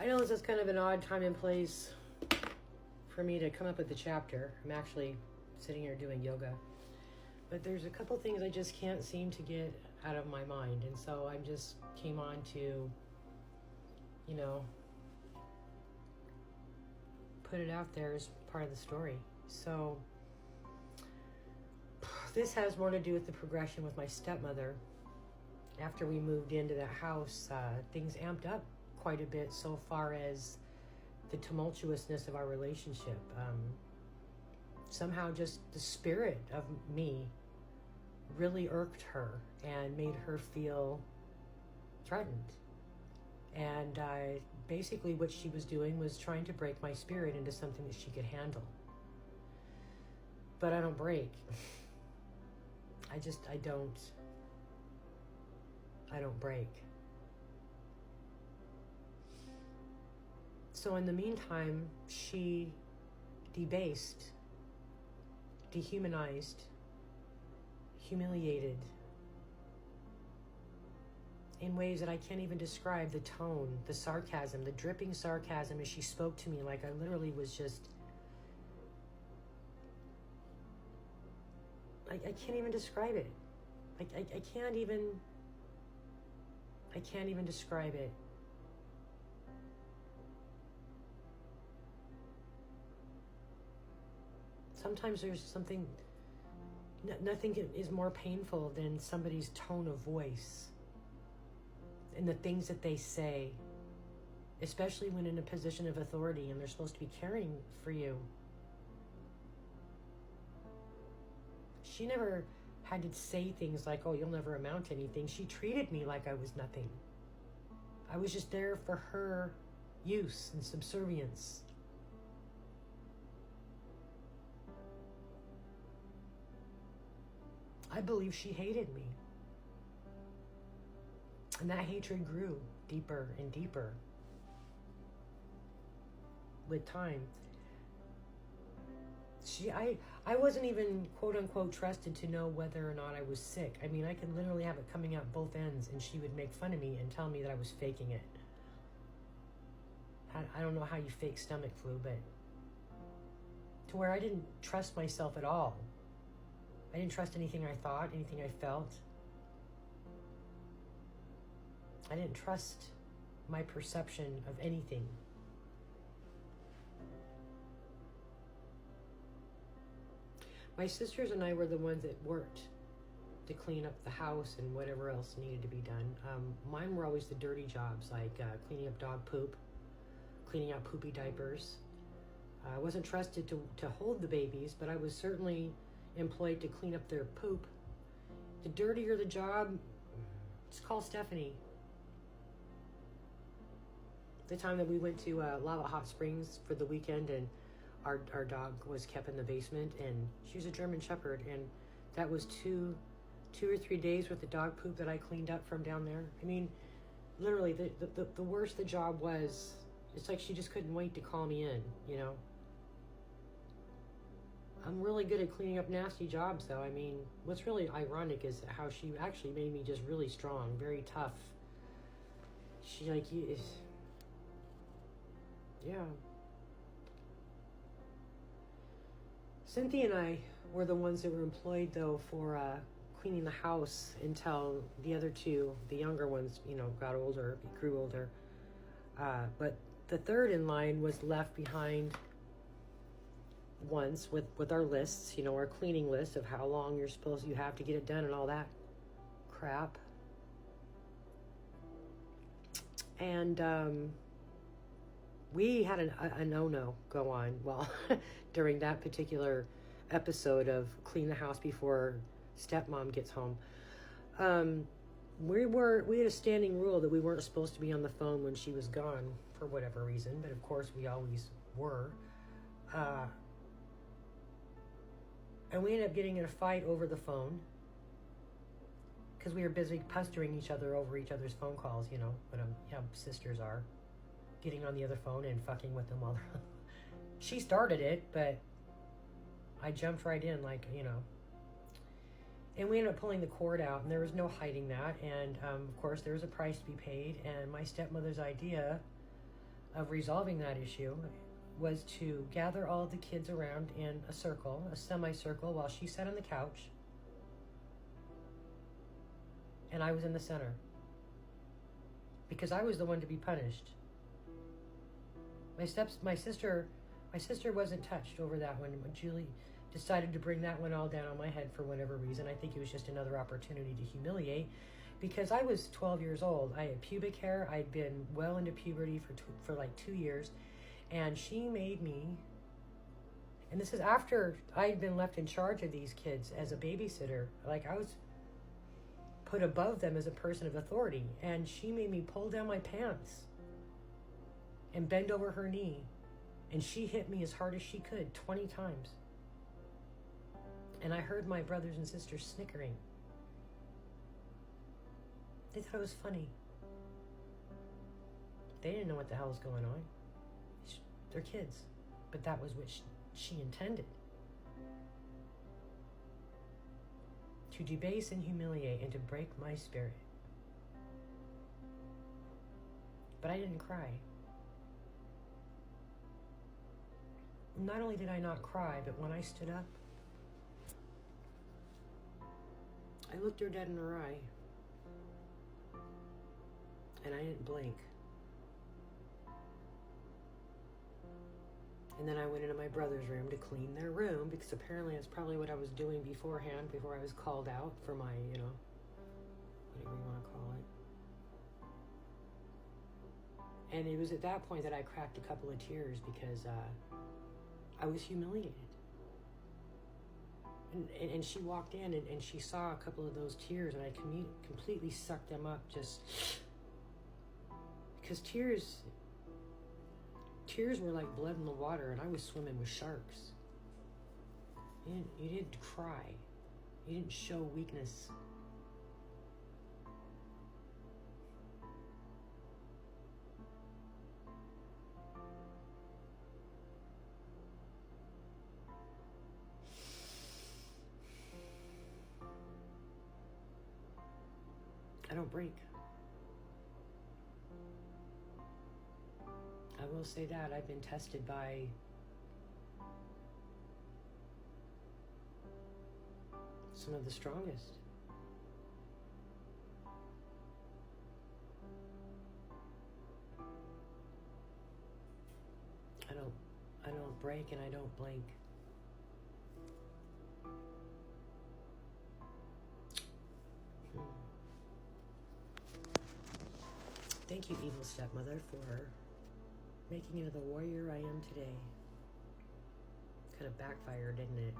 I know this is kind of an odd time and place for me to come up with the chapter. I'm actually sitting here doing yoga. But there's a couple things I just can't seem to get out of my mind. And so I just came on to, put it out there as part of the story. So this has more to do with the progression with my stepmother. After we moved into that house, things amped up quite a bit so far as the tumultuousness of our relationship. Somehow just the spirit of me really irked her and made her feel threatened. And basically what she was doing was trying to break my spirit into something that she could handle. But I don't break. I don't break. So in the meantime, she debased, dehumanized, humiliated in ways that I can't even describe. The tone, the sarcasm, the dripping sarcasm as she spoke to me, like I literally was just, I can't even describe it. I can't even describe it. Sometimes there's something, nothing is more painful than somebody's tone of voice and the things that they say, especially when in a position of authority and they're supposed to be caring for you. She never had to say things like, oh, you'll never amount to anything. She treated me like I was nothing. I was just there for her use and subservience. I believe she hated me. And that hatred grew deeper and deeper with time. I wasn't even quote unquote trusted to know whether or not I was sick. I mean, I could literally have it coming out both ends and she would make fun of me and tell me that I was faking it. I don't know how you fake stomach flu, but to where I didn't trust myself at all. I didn't trust anything I thought, anything I felt. I didn't trust my perception of anything. My sisters and I were the ones that worked to clean up the house and whatever else needed to be done. Mine were always the dirty jobs, like cleaning up dog poop, cleaning out poopy diapers. I wasn't trusted to hold the babies, but I was certainly employed to clean up their poop. The dirtier the job, just call Stephanie. The time that we went to Lava Hot Springs for the weekend, and our dog was kept in the basement, and she was a German Shepherd, and that was two or 3 days with the dog poop that I cleaned up from down there. I mean, literally, the worse the job was, it's like she just couldn't wait to call me in, I'm really good at cleaning up nasty jobs, though. I mean, what's really ironic is how she actually made me just really strong, very tough. She, yeah. Cynthia and I were the ones that were employed, though, for cleaning the house until the other two, the younger ones, got older, grew older. But the third in line was left behind once with our lists, our cleaning list of how long you have to get it done and all that crap. And we had a no-no go on during that particular episode of clean the house before stepmom gets home. We had a standing rule that we weren't supposed to be on the phone when she was gone for whatever reason, but of course we always were. And we ended up getting in a fight over the phone because we were busy pestering each other over each other's phone calls, what how sisters are, getting on the other phone and fucking with them while she started it, but I jumped right in, and we ended up pulling the cord out, and there was no hiding that. And of course there was a price to be paid, and my stepmother's idea of resolving that issue was to gather all of the kids around in a circle, a semicircle, while she sat on the couch and I was in the center. Because I was the one to be punished. My sister wasn't touched over that one. When Julie decided to bring that one all down on my head for whatever reason, I think it was just another opportunity to humiliate. Because I was 12 years old. I had pubic hair. I'd been well into puberty for like 2 years. And she made me, and this is after I'd been left in charge of these kids as a babysitter. Like, I was put above them as a person of authority. And she made me pull down my pants and bend over her knee. And she hit me as hard as she could, 20 times. And I heard my brothers and sisters snickering. They thought it was funny. They didn't know what the hell was going on. They're kids. But that was what she intended. To debase and humiliate and to break my spirit. But I didn't cry. Not only did I not cry, but when I stood up, I looked her dead in her eye. And I didn't blink. And then I went into my brother's room to clean their room, because apparently that's probably what I was doing beforehand, before I was called out for my, whatever you want to call it. And it was at that point that I cracked a couple of tears, because I was humiliated. And she walked in and she saw a couple of those tears, and I completely sucked them up, just because tears were like blood in the water, and I was swimming with sharks. You didn't cry. You didn't show weakness. I don't break. I will say that I've been tested by some of the strongest. I don't break, and I don't blink. Thank you, evil stepmother, for making me the warrior I am today. Kind of backfired, didn't it?